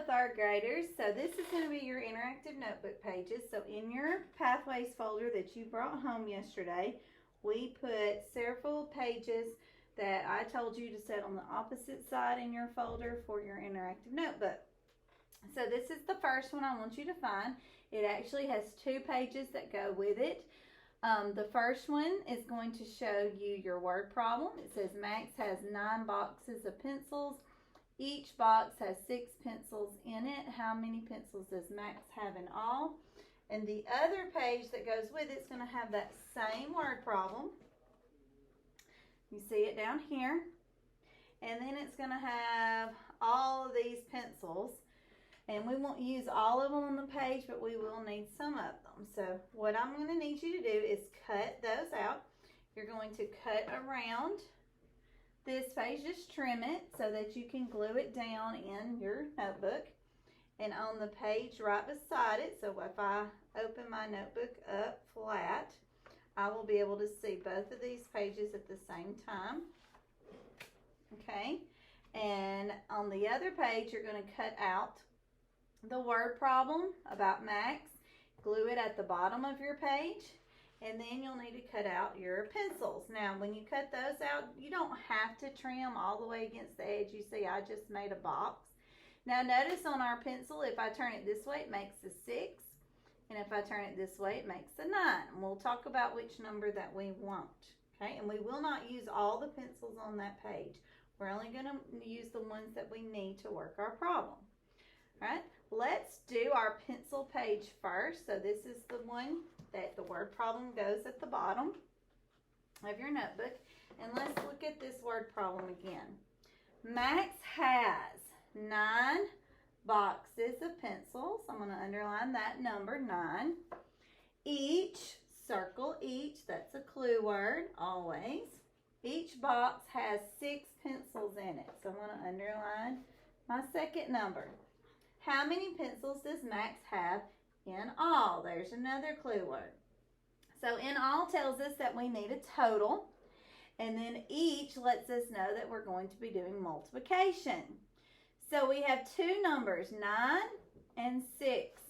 Hello, third graders. So this is going to be your interactive notebook pages. So in your Pathways folder that you brought home yesterday, we put several pages that I told you to set on the opposite side in your folder for your interactive notebook. So this is the first one I want you to find. It actually has 2 pages that go with it. The first one is going to show you your word problem. It says Max has 9 boxes of pencils. Each box has 6 pencils in it. How many pencils does Max have in all? And the other page that goes with it is going to have that same word problem. You see it down here. And then it's going to have all of these pencils. And we won't use all of them on the page, but we will need some of them. So what I'm going to need you to do is cut those out. You're going to cut around this page, just trim it so that you can glue it down in your notebook. And on the page right beside it, so if I open my notebook up flat, I will be able to see both of these pages at the same time. Okay, and on the other page, you're going to cut out the word problem about Max, glue it at the bottom of your page, and then you'll need to cut out your pencils. Now, when you cut those out, you don't have to trim all the way against the edge. You see, I just made a box. Now, notice on our pencil, if I turn it this way, it makes a 6. And if I turn it this way, it makes a 9. And we'll talk about which number that we want. Okay, and we will not use all the pencils on that page. We're only going to use the ones that we need to work our problem. All right, let's do our pencil page first. So this is the one that the word problem goes at the bottom of your notebook. And let's look at this word problem again. Max has 9 boxes of pencils. I'm going to underline that number, 9. Each, circle each, that's a clue word, always. Each box has 6 pencils in it. So I'm going to underline my second number. How many pencils does Max have in all? There's another clue word. So in all tells us that we need a total. And then each lets us know that we're going to be doing multiplication. So we have 2 numbers, 9 and 6.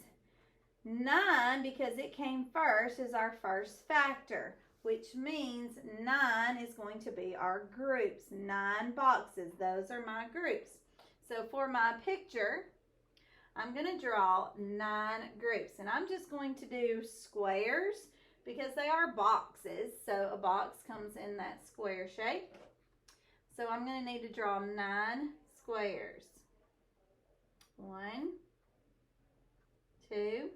9, because it came first, is our first factor, which means 9 is going to be our groups. 9 boxes, those are my groups. So for my picture, I'm going to draw 9 groups, and I'm just going to do squares because they are boxes. So a box comes in that square shape. So I'm going to need to draw 9 squares. 1, 2,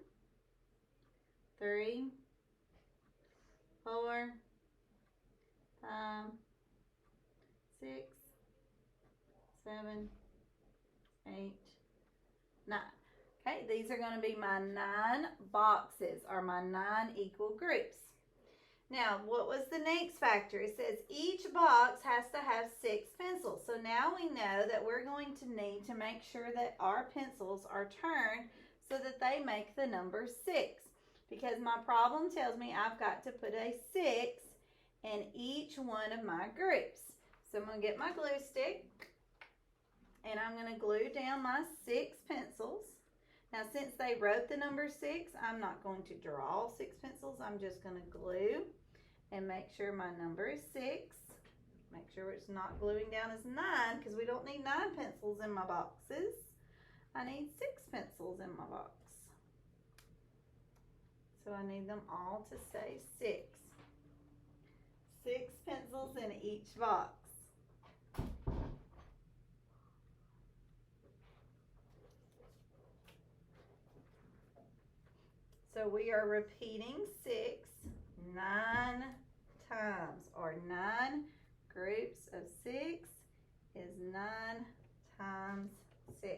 3, 4, 5, 6, 7, 8, 9. Okay, these are going to be my 9 boxes, or my 9 equal groups. Now, what was the next factor? It says each box has to have 6 pencils. So now we know that we're going to need to make sure that our pencils are turned so that they make the number 6. Because my problem tells me I've got to put a 6 in each one of my groups. So I'm going to get my glue stick, and I'm going to glue down my 6 pencils. Now, since they wrote the number 6, I'm not going to draw 6 pencils. I'm just going to glue and make sure my number is 6. Make sure it's not gluing down as 9, because we don't need 9 pencils in my boxes. I need 6 pencils in my box. So I need them all to say 6. 6 pencils in each box. So we are repeating 6 9 times, or 9 groups of 6 is 9 times 6.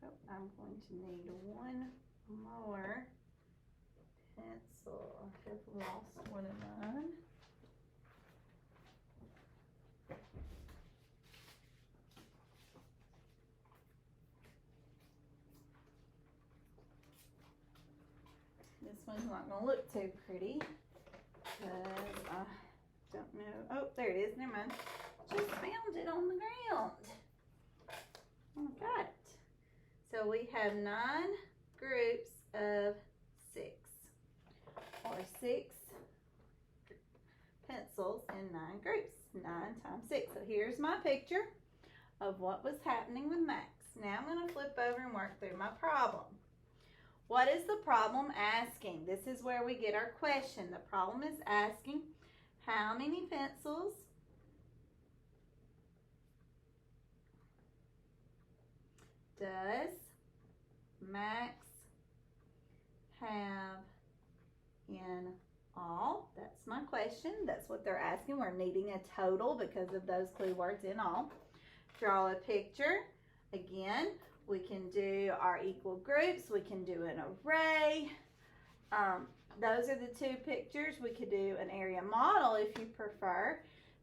Oh, I'm going to need 1 more pencil. I have lost one of mine. This one's not going to look too pretty because I don't know Oh, there it is. Never mind. Just found it on the ground. Oh, got it. So we have 9 groups of 6. Or 6 pencils in 9 groups. 9 times 6. So here's my picture of what was happening with Max. Now I'm going to flip over and work through my problem. What is the problem asking? This is where we get our question. The problem is asking how many pencils does Max have in all? That's my question. That's what they're asking. We're needing a total because of those clue words in all. Draw a picture. Again, we can do our equal groups. We can do an array. Those are the 2 pictures. We could do an area model if you prefer.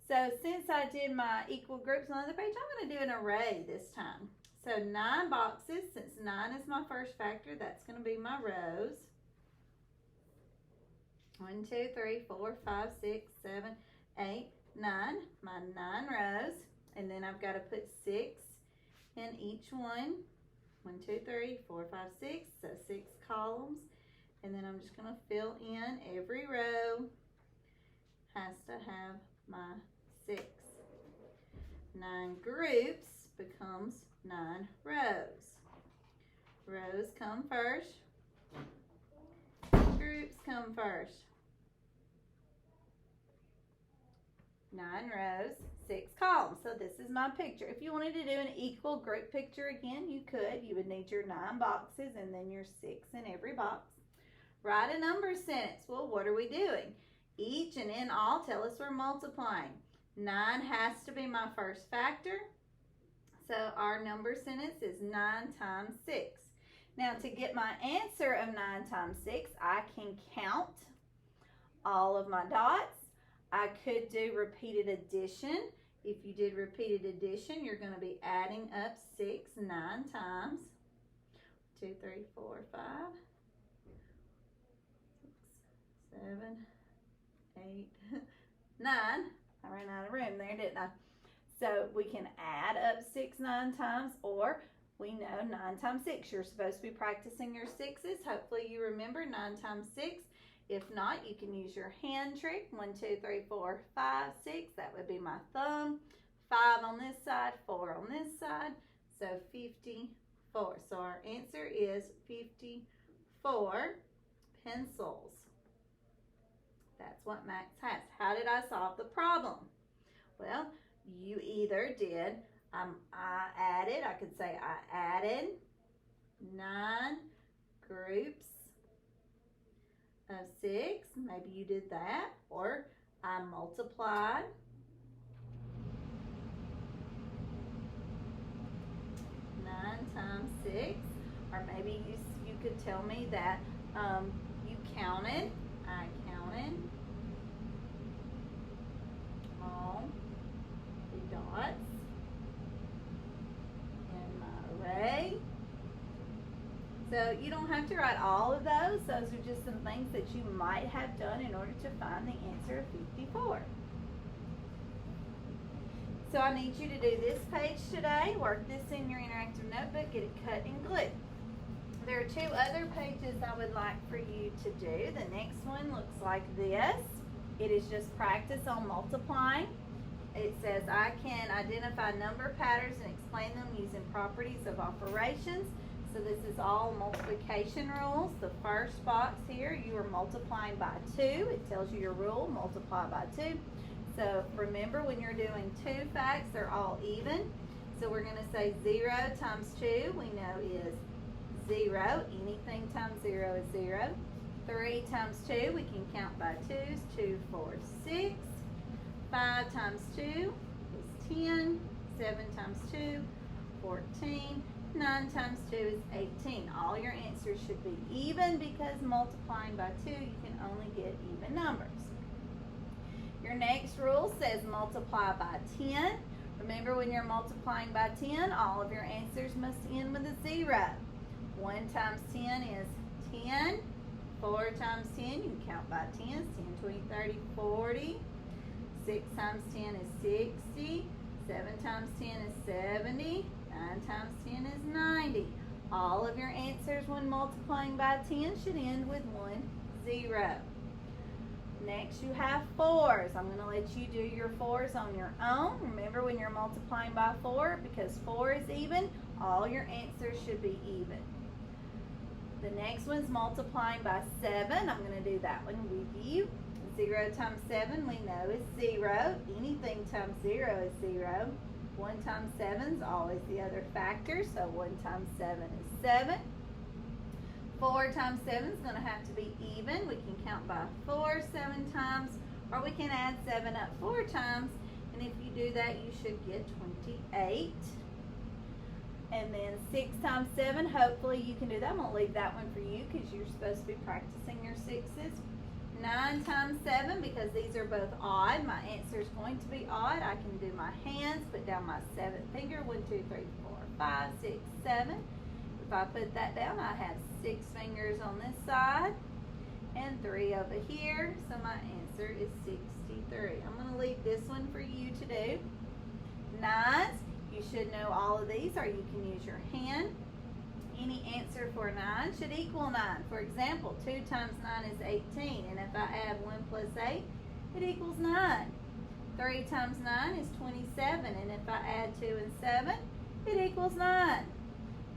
So since I did my equal groups on the other page, I'm going to do an array this time. So 9 boxes. Since 9 is my first factor, that's going to be my rows. 1, 2, 3, 4, 5, 6, 7, 8, 9. My 9 rows. And then I've got to put 6 in each one. 1, 2, 3, 4, 5, 6. So 6 columns. And then I'm just going to fill in every row. Has to have my 6. 9 groups becomes 9 rows. Rows come first. Groups come first. 9 rows, 6 columns. So this is my picture. If you wanted to do an equal group picture again, you could. You would need your 9 boxes and then your 6 in every box. Write a number sentence. Well, what are we doing? Each and in all tell us we're multiplying. 9 has to be my first factor. So our number sentence is 9 times 6. Now to get my answer of 9 times 6, I can count all of my dots. I could do repeated addition. If you did repeated addition, you're going to be adding up 6 9 times. 2, 3, 4, 5, 6, 7, 8, 9. I ran out of room there, didn't I? So we can add up 6 9 times, or we know 9 times 6. You're supposed to be practicing your 6s. Hopefully you remember 9 times 6. If not, you can use your hand trick. 1, 2, 3, 4, 5, 6. That would be my thumb. 5 on this side, 4 on this side. So 54. So our answer is 54 pencils. That's what Max has. How did I solve the problem? Well, you either did, I could say I added 9 groups of 6. Maybe you did that. Or I multiplied 9 times 6. Or maybe you could tell me that you counted. I counted all the dots in my array. So you don't have to write all of those. Those are just some things that you might have done in order to find the answer of 54. So I need you to do this page today. Work this in your interactive notebook. Get it cut and glued. There are 2 other pages I would like for you to do. The next one looks like this. It is just practice on multiplying. It says I can identify number patterns and explain them using properties of operations. So this is all multiplication rules. The first box here, you are multiplying by 2. It tells you your rule, multiply by 2. So remember, when you're doing 2 facts, they're all even. So we're going to say 0 times 2, we know is 0. Anything times 0 is 0. 3 times 2, we can count by 2s. 2, 4, 6. 5 times 2 is 10. 7 times 2, 14. 9 times 2 is 18. All your answers should be even because multiplying by 2, you can only get even numbers. Your next rule says multiply by 10. Remember, when you're multiplying by 10, all of your answers must end with a 0. 1 times 10 is 10. 4 times 10, you can count by 10s. 10, 20, 30, 40. 6 times 10 is 60. 7 times 10 is 70. 9 times 10 is 90. All of your answers when multiplying by 10 should end with 1 0. Next you have 4s. I'm going to let you do your 4s on your own. Remember, when you're multiplying by 4, because 4 is even, all your answers should be even. The next one's multiplying by 7. I'm going to do that one with you. 0 times 7 we know is 0. Anything times 0 is 0. 1 times 7 is always the other factor, so 1 times 7 is 7. 4 times 7 is going to have to be even. We can count by 4 7 times, or we can add 7 up 4 times, and if you do that, you should get 28. And then 6 times 7, hopefully you can do that. I'm going to leave that one for you because you're supposed to be practicing your 6s. 9 times 7, because these are both odd, my answer is going to be odd. I can do my hands, put down my 7th finger, 1 2 3 4 5 6 7. If I put that down, I have 6 fingers on this side and 3 over here, so my answer is 63. I'm going to leave this one for you to do. 9s, you should know all of these, or you can use your hand. Any answer for 9 should equal 9. For example, 2 times 9 is 18, and if I add 1 plus 8, it equals 9. 3 times 9 is 27, and if I add 2 and 7, it equals 9.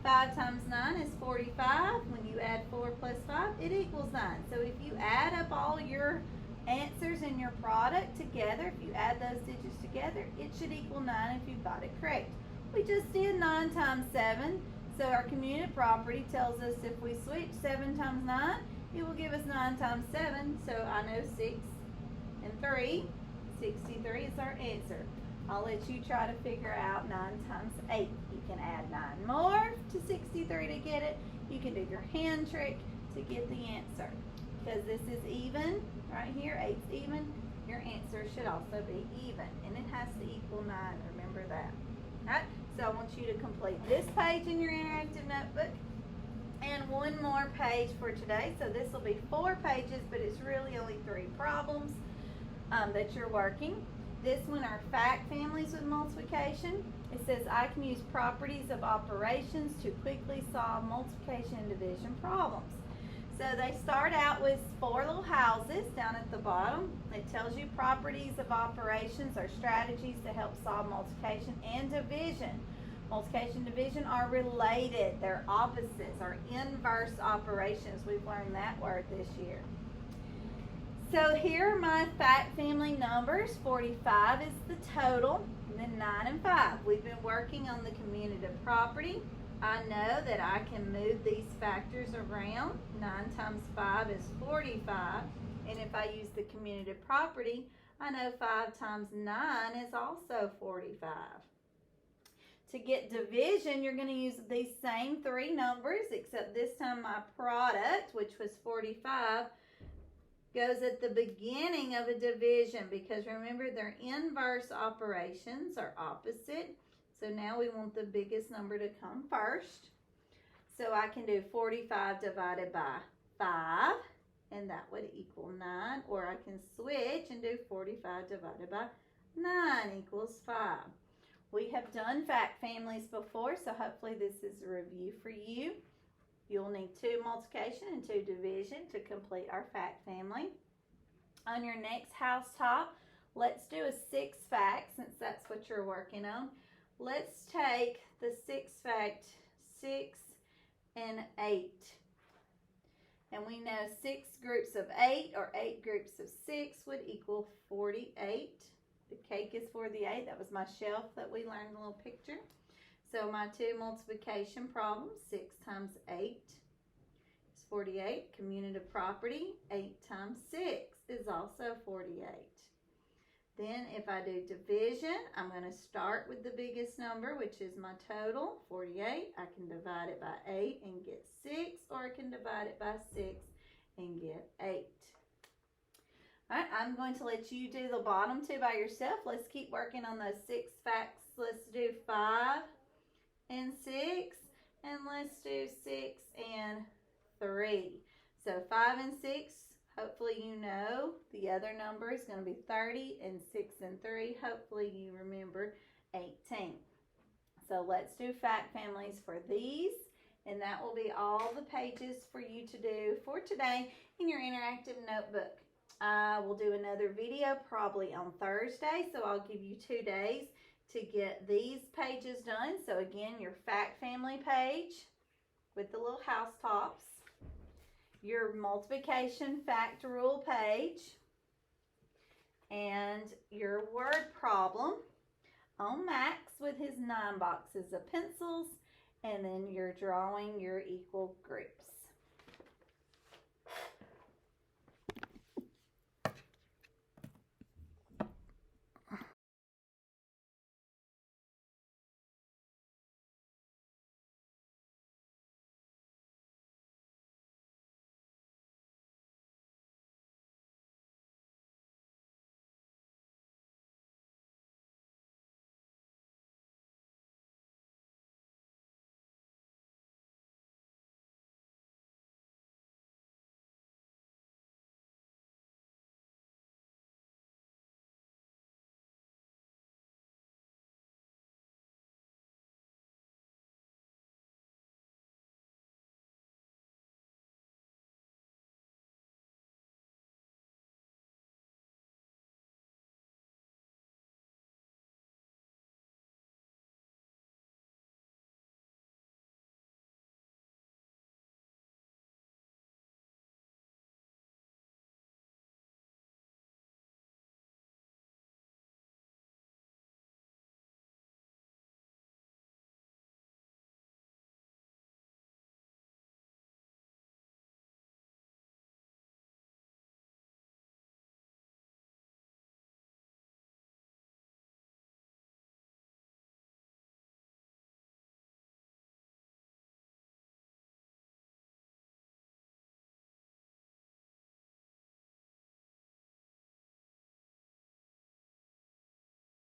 5 times 9 is 45. When you add 4 plus 5, it equals 9. So if you add up all your answers in your product together, if you add those digits together, it should equal 9 if you got it correct. We just did 9 times 7. So our community property tells us if we switch 7 times 9, it will give us 9 times 7. So I know 6 and 3, 63 is our answer. I'll let you try to figure out 9 times 8. You can add 9 more to 63 to get it. You can do your hand trick to get the answer. Because this is even, right here, 8's even, your answer should also be even. And it has to equal 9, remember that. Alright, so I want you to complete this page in your interactive notebook and one more page for today. So this will be 4 pages, but it's really only 3 problems that you're working. This one are fact families with multiplication. It says I can use properties of operations to quickly solve multiplication and division problems. So they start out with 4 little houses down at the bottom. It tells you properties of operations are strategies to help solve multiplication and division. Multiplication and division are related. They're opposites, or inverse operations. We've learned that word this year. So here are my fact family numbers. 45 is the total, and then 9 and 5. We've been working on the commutative property. I know that I can move these factors around. 9 times 5 is 45. And if I use the commutative property, I know 5 times 9 is also 45. To get division, you're going to use these same 3 numbers, except this time my product, which was 45, goes at the beginning of a division, because remember, they're inverse operations, or opposite. So now we want the biggest number to come first. So I can do 45 divided by 5, and that would equal 9. Or I can switch and do 45 divided by 9 equals 5. We have done fact families before, so hopefully this is a review for you. You'll need 2 multiplication and 2 division to complete our fact family. On your next house top, let's do a 6 fact, since that's what you're working on. Let's take the 6 fact, 6 and 8. And we know 6 groups of 8 or 8 groups of 6 would equal 48. The cake is for the 8. That was my shelf that we learned a little picture. So my 2 multiplication problems, 6 times 8 is 48. Commutative property, 8 times 6 is also 48. Then if I do division, I'm going to start with the biggest number, which is my total, 48. I can divide it by 8 and get 6, or I can divide it by 6 and get 8. All right, I'm going to let you do the bottom 2 by yourself. Let's keep working on those 6 facts. Let's do 5 and 6, and let's do 6 and 3. So 5 and 6, Hopefully you know the other number is going to be 30 and 6 and 3. Hopefully you remember 18. So let's do fact families for these, and that will be all the pages for you to do for today in your interactive notebook. I will do another video probably on Thursday, so I'll give you 2 days to get these pages done. So again, your fact family page with the little house tops, your multiplication fact rule page, and your word problem on Max with his 9 boxes of pencils, and then you're drawing your equal groups.